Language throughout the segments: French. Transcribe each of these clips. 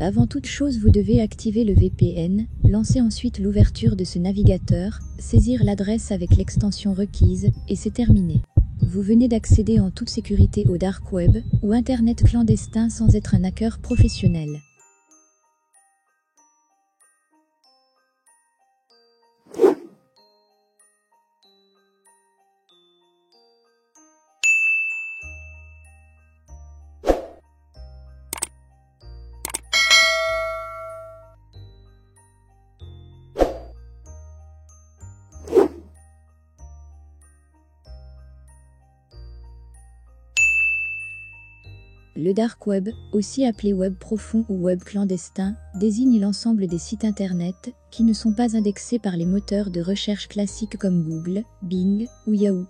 Avant toute chose, vous devez activer le VPN, lancer ensuite l'ouverture de ce navigateur, saisir l'adresse avec l'extension requise, et c'est terminé. Vous venez d'accéder en toute sécurité au Dark Web, ou Internet clandestin sans être un hacker professionnel. Le Dark Web, aussi appelé web profond ou web clandestin, désigne l'ensemble des sites internet qui ne sont pas indexés par les moteurs de recherche classiques comme Google, Bing ou Yahoo.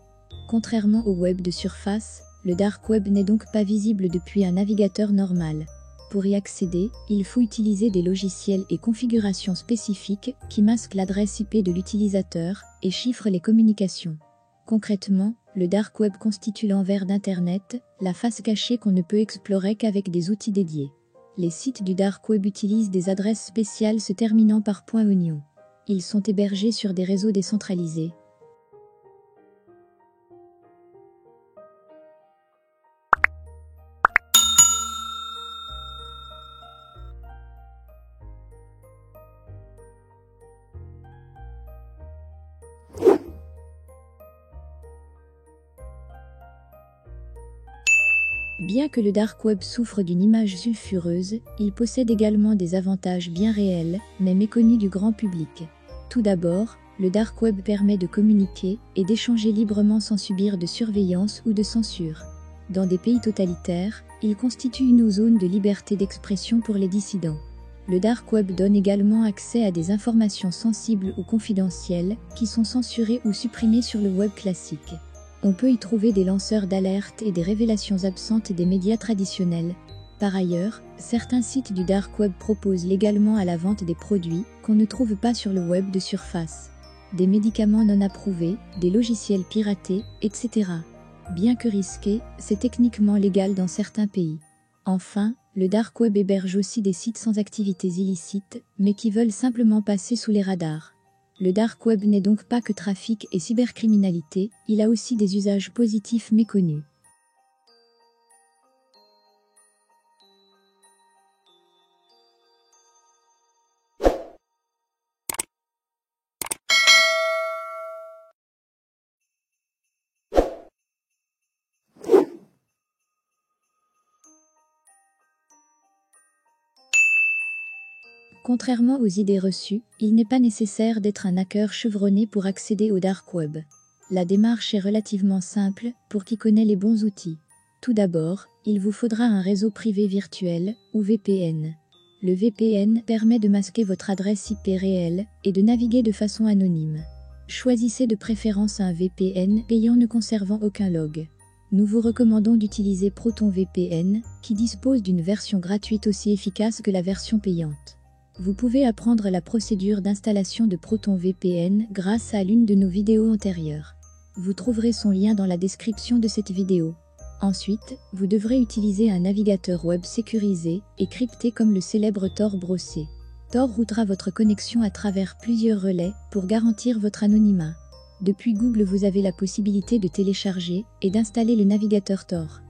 Contrairement au web de surface, le Dark Web n'est donc pas visible depuis un navigateur normal. Pour y accéder, il faut utiliser des logiciels et configurations spécifiques qui masquent l'adresse IP de l'utilisateur et chiffrent les communications. Concrètement, le Dark Web constitue l'envers d'Internet, la face cachée qu'on ne peut explorer qu'avec des outils dédiés. Les sites du Dark Web utilisent des adresses spéciales se terminant par .oignon. Ils sont hébergés sur des réseaux décentralisés. Bien que le Dark Web souffre d'une image sulfureuse, il possède également des avantages bien réels, mais méconnus du grand public. Tout d'abord, le Dark Web permet de communiquer et d'échanger librement sans subir de surveillance ou de censure. Dans des pays totalitaires, il constitue une zone de liberté d'expression pour les dissidents. Le Dark Web donne également accès à des informations sensibles ou confidentielles qui sont censurées ou supprimées sur le web classique. On peut y trouver des lanceurs d'alerte et des révélations absentes des médias traditionnels. Par ailleurs, certains sites du Dark Web proposent légalement à la vente des produits qu'on ne trouve pas sur le web de surface. Des médicaments non approuvés, des logiciels piratés, etc. Bien que risqué, c'est techniquement légal dans certains pays. Enfin, le Dark Web héberge aussi des sites sans activités illicites, mais qui veulent simplement passer sous les radars. Le Dark Web n'est donc pas que trafic et cybercriminalité, il a aussi des usages positifs méconnus. Contrairement aux idées reçues, il n'est pas nécessaire d'être un hacker chevronné pour accéder au Dark Web. La démarche est relativement simple pour qui connaît les bons outils. Tout d'abord, il vous faudra un réseau privé virtuel, ou VPN. Le VPN permet de masquer votre adresse IP réelle et de naviguer de façon anonyme. Choisissez de préférence un VPN payant ne conservant aucun log. Nous vous recommandons d'utiliser ProtonVPN, qui dispose d'une version gratuite aussi efficace que la version payante. Vous pouvez apprendre la procédure d'installation de ProtonVPN grâce à l'une de nos vidéos antérieures. Vous trouverez son lien dans la description de cette vidéo. Ensuite, vous devrez utiliser un navigateur web sécurisé et crypté comme le célèbre Tor brossé. Tor routera votre connexion à travers plusieurs relais pour garantir votre anonymat. Depuis Google, vous avez la possibilité de télécharger et d'installer le navigateur Tor.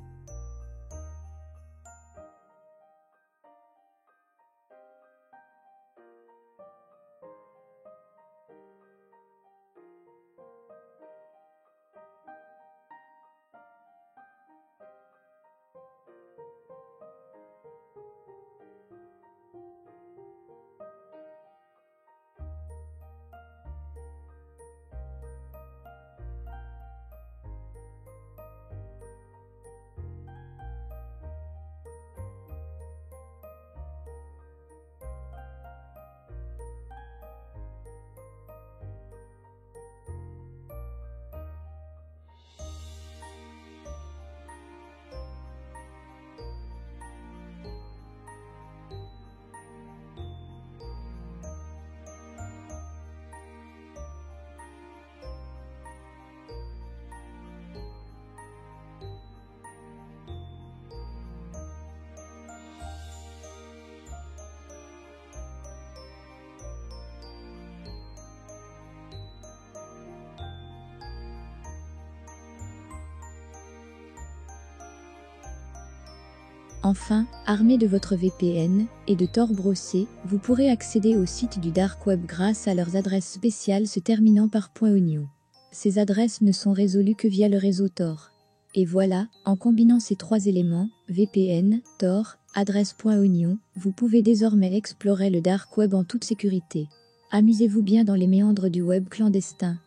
Enfin, armé de votre VPN et de Tor brossé, vous pourrez accéder au site du Dark Web grâce à leurs adresses spéciales se terminant par .oignon. Ces adresses ne sont résolues que via le réseau Tor. Et voilà, en combinant ces trois éléments, VPN, Tor, adresse .oignon, vous pouvez désormais explorer le Dark Web en toute sécurité. Amusez-vous bien dans les méandres du web clandestin.